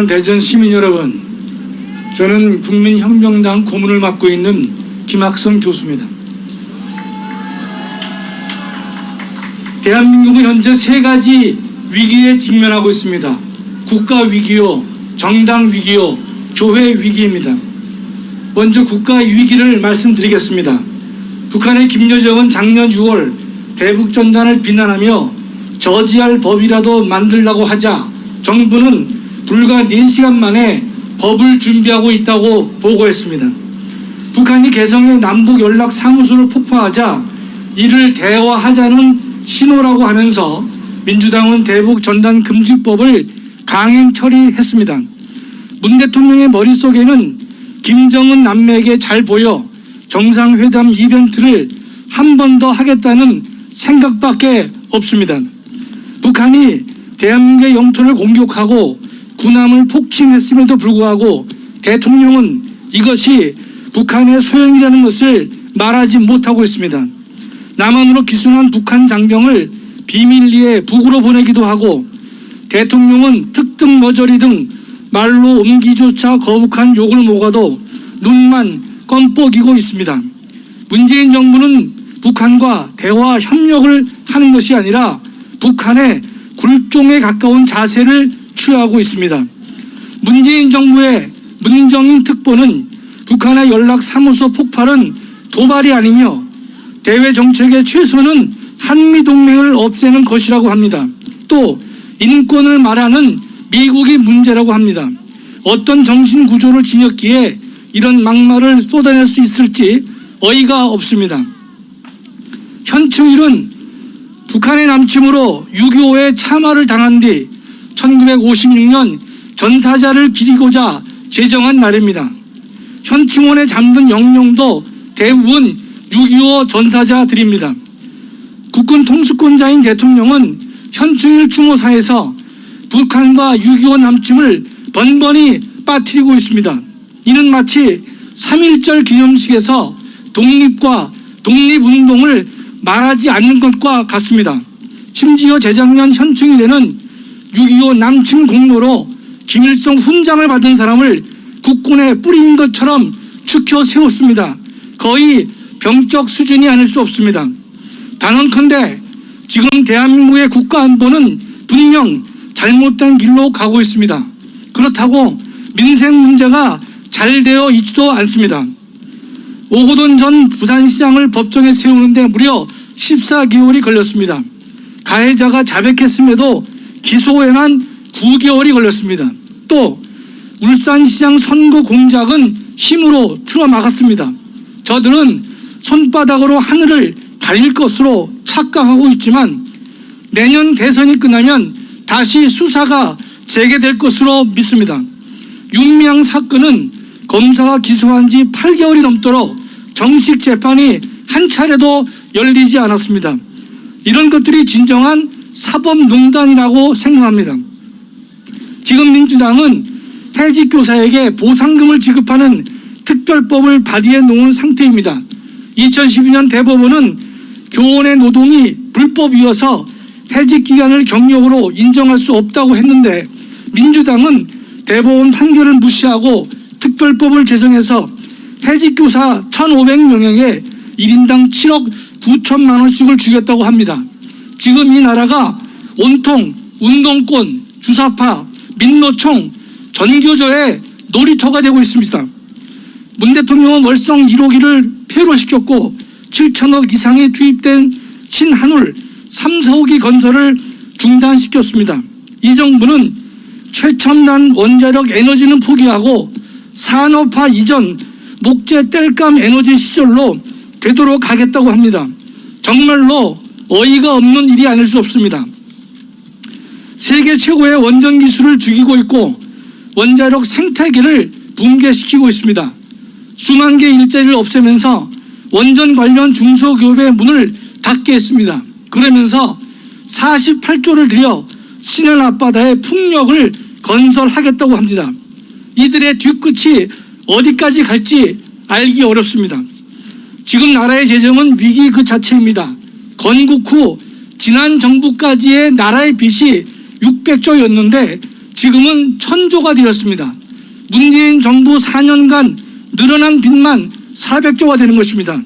존경하는 대전 시민 여러분, 저는 국민혁명당 고문을 맡고 있는 김학성 교수입니다. 대한민국은 현재 세 가지 위기에 직면하고 있습니다. 국가 위기요, 정당 위기요, 교회 위기입니다. 먼저 국가 위기를 말씀드리겠습니다. 북한의 김여정은 작년 6월 대북전단을 비난하며 저지할 법이라도 만들라고 하자 정부는 불과 4시간 만에 법을 준비하고 있다고 보고했습니다. 북한이 개성의 남북연락사무소를 폭파하자 이를 대화하자는 신호라고 하면서 민주당은 대북전단금지법을 강행 처리했습니다. 문 대통령의 머릿속에는 김정은 남매에게 잘 보여 정상회담 이벤트를 한 번 더 하겠다는 생각밖에 없습니다. 북한이 대한민국의 영토를 공격하고 군함을 폭침했음에도 불구하고 대통령은 이것이 북한의 소행이라는 것을 말하지 못하고 있습니다. 남한으로 기순한 북한 장병을 비밀리에 북으로 보내기도 하고 대통령은 특등 머저리 등 말로 옮기조차 거북한 욕을 먹어도 눈만 껌뻑이고 있습니다. 문재인 정부는 북한과 대화 협력을 하는 것이 아니라 북한의 굴종에 가까운 자세를 취하고 있습니다. 문재인 정부의 문정인 특보는 북한의 연락사무소 폭발은 도발이 아니며 대외 정책의 최선은 한미동맹을 없애는 것이라고 합니다. 또 인권을 말하는 미국이 문제라고 합니다. 어떤 정신구조를 지녔기에 이런 막말을 쏟아낼 수 있을지 어이가 없습니다. 현충일은 북한의 남침으로 6.25에 참화를 당한 뒤 1956년 전사자를 기리고자 제정한 날입니다. 현충원에 잠든 영령도 대부분 6.25 전사자들입니다. 국군 통수권자인 대통령은 현충일 추모사에서 북한과 6.25 남침을 번번이 빠뜨리고 있습니다. 이는 마치 3.1절 기념식에서 독립과 독립운동을 말하지 않는 것과 같습니다. 심지어 재작년 현충일에는 6.25 남침 공로로 김일성 훈장을 받은 사람을 국군에 뿌리인 것처럼 추켜 세웠습니다. 거의 병적 수준이 아닐 수 없습니다. 단언컨대 지금 대한민국의 국가안보는 분명 잘못된 길로 가고 있습니다. 그렇다고 민생 문제가 잘 되어 있지도 않습니다. 오거돈 전 부산시장을 법정에 세우는데 무려 14개월이 걸렸습니다. 가해자가 자백했음에도 기소에만 9개월이 걸렸습니다. 또 울산시장 선거 공작은 힘으로 틀어막았습니다. 저들은 손바닥으로 하늘을 가릴 것으로 착각하고 있지만 내년 대선이 끝나면 다시 수사가 재개될 것으로 믿습니다. 윤미향 사건은 검사가 기소한 지 8개월이 넘도록 정식 재판이 한 차례도 열리지 않았습니다. 이런 것들이 진정한 사법농단이라고 생각합니다. 지금 민주당은 해직 교사에게 보상금을 지급하는 특별법을 발의해 놓은 상태입니다. 2012년 대법원은 교원의 노동이 불법이어서 해직 기간을 경력으로 인정할 수 없다고 했는데 민주당은 대법원 판결을 무시하고 특별법을 제정해서 해직교사 1,500명에게 1인당 7억 9천만 원씩을 주겠다고 합니다. 지금 이 나라가 온통 운동권, 주사파, 민노총, 전교조의 놀이터가 되고 있습니다. 문 대통령은 월성 1호기를 폐로시켰고 7천억 이상이 투입된 신한울 3, 4호기 건설을 중단시켰습니다. 이 정부는 최첨단 원자력 에너지는 포기하고 산업화 이전 목재 땔감 에너지 시절로 되도록 하겠다고 합니다. 정말로 어이가 없는 일이 아닐 수 없습니다. 세계 최고의 원전 기술을 죽이고 있고 원자력 생태계를 붕괴시키고 있습니다. 수만 개 일자리를 없애면서 원전 관련 중소기업의 문을 닫게 했습니다. 그러면서 48조를 들여 신안 앞바다에 풍력을 건설하겠다고 합니다. 이들의 뒤끝이 어디까지 갈지 알기 어렵습니다. 지금 나라의 재정은 위기 그 자체입니다. 건국 후 지난 정부까지의 나라의 빚이 600조였는데 지금은 천조가 되었습니다. 문재인 정부 4년간 늘어난 빚만 400조가 되는 것입니다.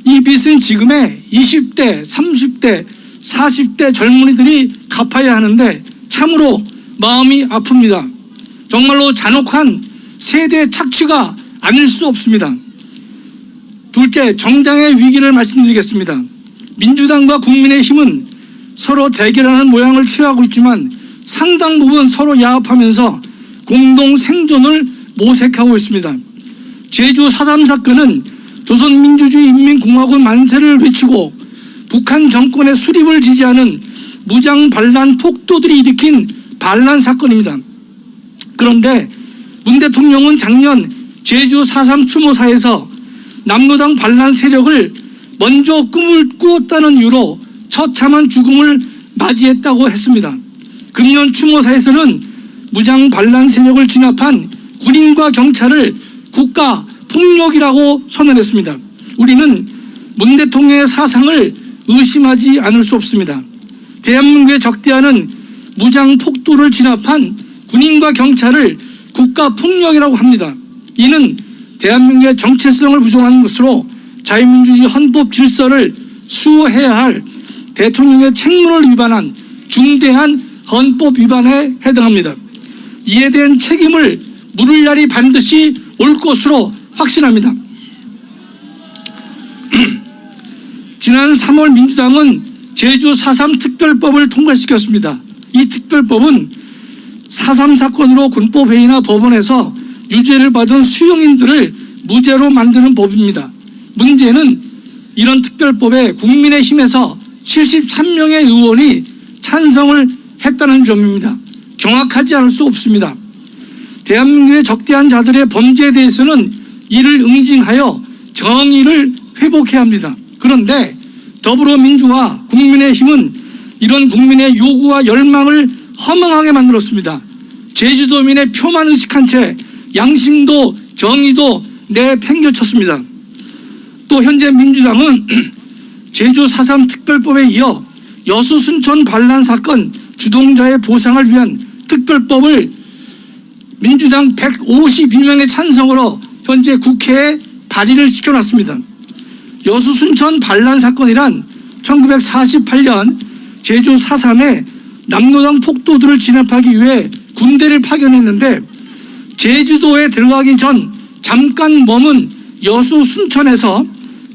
이 빚은 지금의 20대, 30대, 40대 젊은이들이 갚아야 하는데 참으로 마음이 아픕니다. 정말로 잔혹한 세대 착취가 아닐 수 없습니다. 둘째, 정당의 위기를 말씀드리겠습니다. 민주당과 국민의힘은 서로 대결하는 모양을 취하고 있지만 상당 부분 서로 야합하면서 공동 생존을 모색하고 있습니다. 제주 4.3 사건은 조선민주주의 인민공화국 만세를 외치고 북한 정권의 수립을 지지하는 무장 반란 폭도들이 일으킨 반란 사건입니다. 그런데 문 대통령은 작년 제주 4.3 추모사에서 남로당 반란 세력을 먼저 꿈을 꾸었다는 이유로 처참한 죽음을 맞이했다고 했습니다. 금년 추모사에서는 무장 반란 세력을 진압한 군인과 경찰을 국가 폭력이라고 선언했습니다. 우리는 문 대통령의 사상을 의심하지 않을 수 없습니다. 대한민국에 적대하는 무장 폭도를 진압한 군인과 경찰을 국가 폭력이라고 합니다. 이는 대한민국의 정체성을 부정한 것으로 자유민주주의 헌법 질서를 수호해야 할 대통령의 책무를 위반한 중대한 헌법 위반에 해당합니다. 이에 대한 책임을 물을 날이 반드시 올 것으로 확신합니다. 지난 3월 민주당은 제주 4.3 특별법을 통과시켰습니다. 이 특별법은 4.3 사건으로 군법회의나 법원에서 유죄를 받은 수용인들을 무죄로 만드는 법입니다. 문제는 이런 특별법에 국민의힘에서 73명의 의원이 찬성을 했다는 점입니다. 경악하지 않을 수 없습니다. 대한민국의 적대한 자들의 범죄에 대해서는 이를 응징하여 정의를 회복해야 합니다. 그런데 더불어민주와 국민의힘은 이런 국민의 요구와 열망을 허망하게 만들었습니다. 제주도민의 표만 의식한 채 양심도 정의도 내팽개쳤습니다. 또 현재 민주당은 제주 4.3 특별법에 이어 여수 순천 반란 사건 주동자의 보상을 위한 특별법을 민주당 152명의 찬성으로 현재 국회에 발의를 시켜놨습니다. 여수 순천 반란 사건이란 1948년 제주 4.3에 남로당 폭도들을 진압하기 위해 군대를 파견했는데 제주도에 들어가기 전 잠깐 머문 여수 순천에서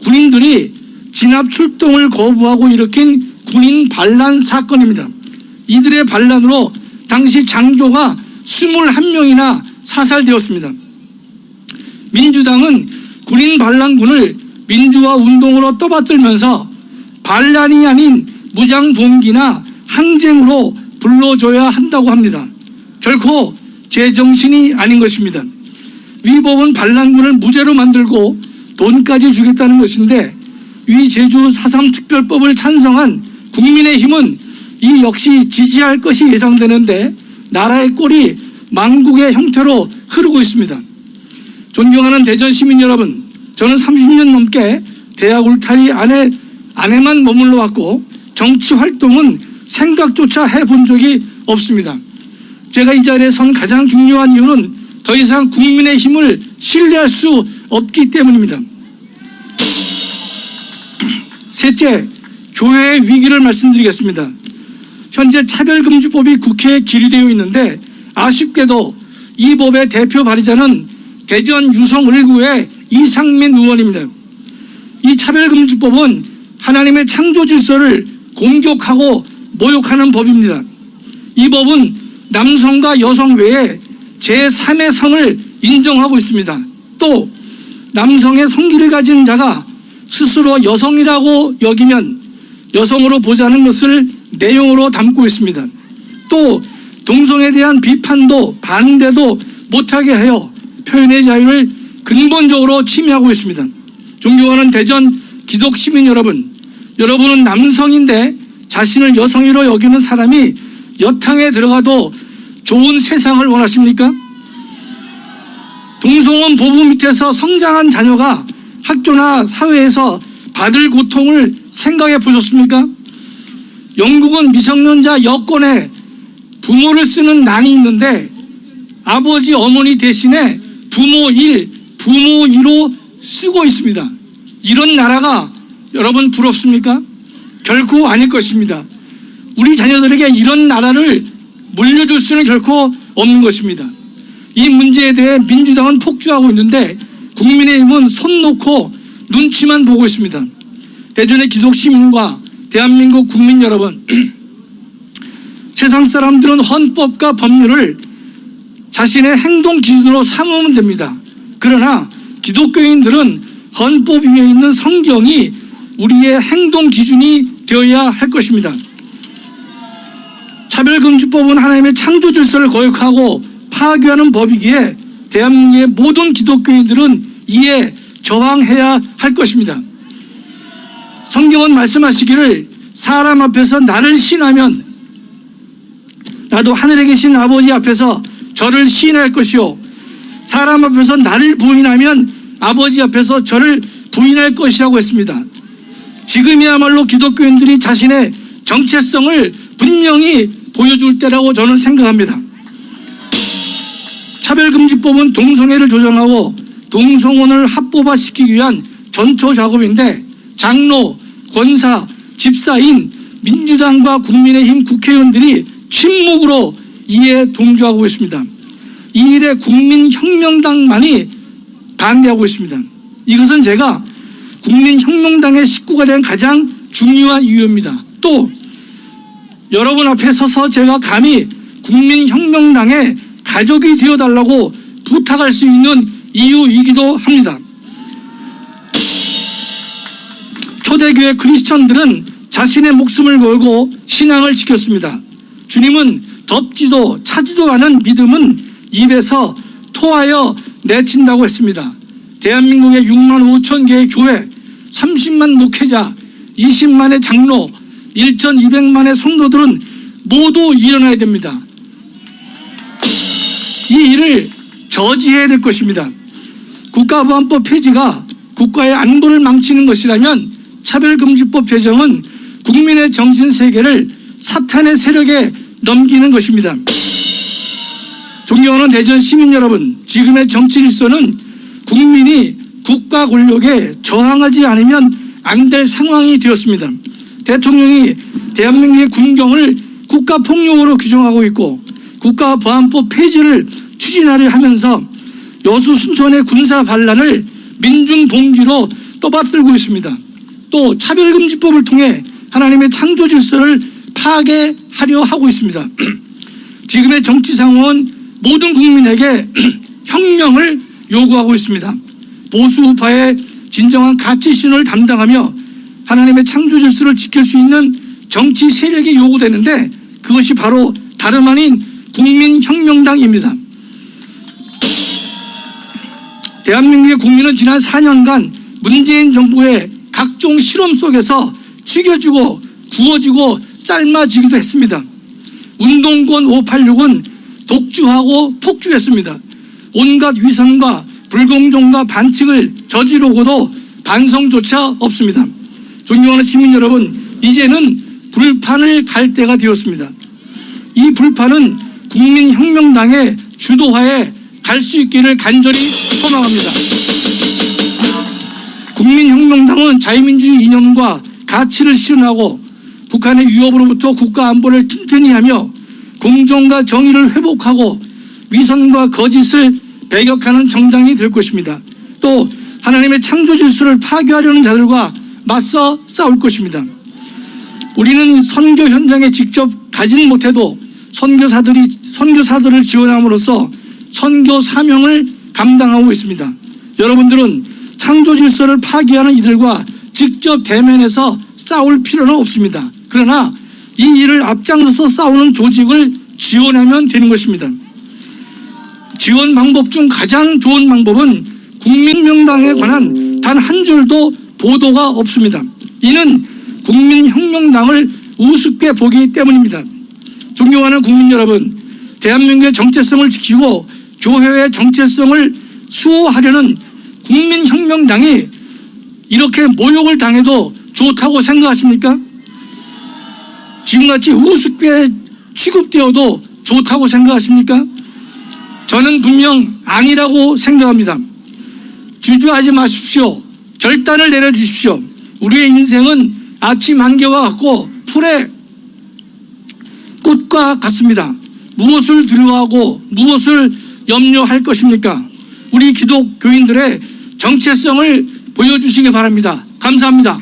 군인들이 진압 출동을 거부하고 일으킨 군인 반란 사건입니다. 이들의 반란으로 당시 장교가 21명이나 사살되었습니다. 민주당은 군인 반란군을 민주화 운동으로 떠받들면서 반란이 아닌 무장 동기나 항쟁으로 불러줘야 한다고 합니다. 결코 제정신이 아닌 것입니다. 위법은 반란군을 무죄로 만들고 돈까지 주겠다는 것인데 위 제주 4.3 특별법을 찬성한 국민의힘은 이 역시 지지할 것이 예상되는데 나라의 꼴이 망국의 형태로 흐르고 있습니다. 존경하는 대전 시민 여러분, 저는 30년 넘게 대학 울타리 안에만 머물러 왔고 정치 활동은 생각조차 해본 적이 없습니다. 제가 이 자리에 선 가장 중요한 이유는 더 이상 국민의힘을 신뢰할 수 없기 때문입니다. 셋째, 교회의 위기를 말씀드리겠습니다. 현재 차별금지법이 국회에 기류되어 있는데 아쉽게도 이 법의 대표 발의자는 대전 유성 1구의 이상민 의원입니다. 이 차별금지법은 하나님의 창조 질서를 공격하고 모욕하는 법입니다. 이 법은 남성과 여성 외에 제3의 성을 인정하고 있습니다. 또 남성의 성기를 가진 자가 스스로 여성이라고 여기면 여성으로 보자는 것을 내용으로 담고 있습니다. 또 동성에 대한 비판도 반대도 못하게 하여 표현의 자유를 근본적으로 침해하고 있습니다. 존경하는 대전 기독 시민 여러분, 여러분은 남성인데 자신을 여성으로 여기는 사람이 여탕에 들어가도 좋은 세상을 원하십니까? 동성혼 보부 밑에서 성장한 자녀가 학교나 사회에서 받을 고통을 생각해 보셨습니까? 영국은 미성년자 여권에 부모를 쓰는 난이 있는데 아버지, 어머니 대신에 부모 1, 부모 2로 쓰고 있습니다. 이런 나라가 여러분 부럽습니까? 결코 아닐 것입니다. 우리 자녀들에게 이런 나라를 물려줄 수는 결코 없는 것입니다. 이 문제에 대해 민주당은 폭주하고 있는데 국민의힘은 손 놓고 눈치만 보고 있습니다. 대전의 기독시민과 대한민국 국민 여러분, 세상 사람들은 헌법과 법률을 자신의 행동 기준으로 삼으면 됩니다. 그러나 기독교인들은 헌법 위에 있는 성경이 우리의 행동 기준이 되어야 할 것입니다. 차별금지법은 하나님의 창조 질서를 거역하고 파괴하는 법이기에 대한민국의 모든 기독교인들은 이에 저항해야 할 것입니다. 성경은 말씀하시기를 사람 앞에서 나를 시인하면 나도 하늘에 계신 아버지 앞에서 저를 시인할 것이요 사람 앞에서 나를 부인하면 아버지 앞에서 저를 부인할 것이라고 했습니다. 지금이야말로 기독교인들이 자신의 정체성을 분명히 보여줄 때라고 저는 생각합니다. 차별금지법은 동성애를 조장하고 동성혼을 합법화시키기 위한 전초 작업인데 장로, 권사, 집사인 민주당과 국민의힘 국회의원들이 침묵으로 이에 동조하고 있습니다. 이 일에 국민혁명당만이 반대하고 있습니다. 이것은 제가 국민혁명당의 식구가 된 가장 중요한 이유입니다. 또 여러분 앞에 서서 제가 감히 국민혁명당의 가족이 되어달라고 부탁할 수 있는 이유이기도 합니다. 초대교회 크리스천들은 자신의 목숨을 걸고 신앙을 지켰습니다. 주님은 덥지도 차지도 않은 믿음은 입에서 토하여 내친다고 했습니다. 대한민국의 6만 5천 개의 교회, 30만 목회자, 20만의 장로, 1,200만의 성도들은 모두 일어나야 됩니다. 이 일을 저지해야 될 것입니다. 국가보안법 폐지가 국가의 안보를 망치는 것이라면 차별금지법 제정은 국민의 정신세계를 사탄의 세력에 넘기는 것입니다. 존경하는 대전 시민 여러분, 지금의 정치 질서는 국민이 국가 권력에 저항하지 않으면 안 될 상황이 되었습니다. 대통령이 대한민국의 군경을 국가폭력으로 규정하고 있고 국가보안법 폐지를 추진하려 하면서 여수 순천의 군사 반란을 민중봉기로 떠받들고 있습니다. 또 차별금지법을 통해 하나님의 창조 질서를 파괴하려 하고 있습니다. 지금의 정치 상황은 모든 국민에게 혁명을 요구하고 있습니다. 보수 우파의 진정한 가치 신호를 담당하며 하나님의 창조 질서를 지킬 수 있는 정치 세력이 요구되는데 그것이 바로 다름 아닌 국민혁명당입니다. 대한민국의 국민은 지난 4년간 문재인 정부의 각종 실험 속에서 죽여주고 구워지고 삶아지기도 했습니다. 운동권 586은 독주하고 폭주했습니다. 온갖 위선과 불공정과 반칙을 저지르고도 반성조차 없습니다. 존경하는 시민 여러분, 이제는 불판을 갈 때가 되었습니다. 이 불판은 국민혁명당의 주도하에 갈 수 있기를 간절히 소망합니다. 국민혁명당은 자유민주주의 이념과 가치를 실현하고 북한의 위협으로부터 국가 안보를 튼튼히 하며 공정과 정의를 회복하고 위선과 거짓을 배격하는 정당이 될 것입니다. 또 하나님의 창조 질서를 파괴하려는 자들과 맞서 싸울 것입니다. 우리는 선교 현장에 직접 가진 못해도 선교사들을 지원함으로써 선교 사명을 감당하고 있습니다. 여러분들은 창조 질서를 파괴하는 이들과 직접 대면해서 싸울 필요는 없습니다. 그러나 이 일을 앞장서서 싸우는 조직을 지원하면 되는 것입니다. 지원 방법 중 가장 좋은 방법은 국민혁명당에 관한 단 한 줄도 보도가 없습니다. 이는 국민혁명당을 우습게 보기 때문입니다. 존경하는 국민 여러분, 대한민국의 정체성을 지키고 교회의 정체성을 수호하려는 국민혁명당이 이렇게 모욕을 당해도 좋다고 생각하십니까? 지금같이 우습게 취급되어도 좋다고 생각하십니까? 저는 분명 아니라고 생각합니다. 주저하지 마십시오. 결단을 내려주십시오. 우리의 인생은 아침 한개와 같고 풀의 꽃과 같습니다. 무엇을 두려워하고 무엇을 염려할 것입니까? 우리 기독교인들의 정체성을 보여주시기 바랍니다. 감사합니다.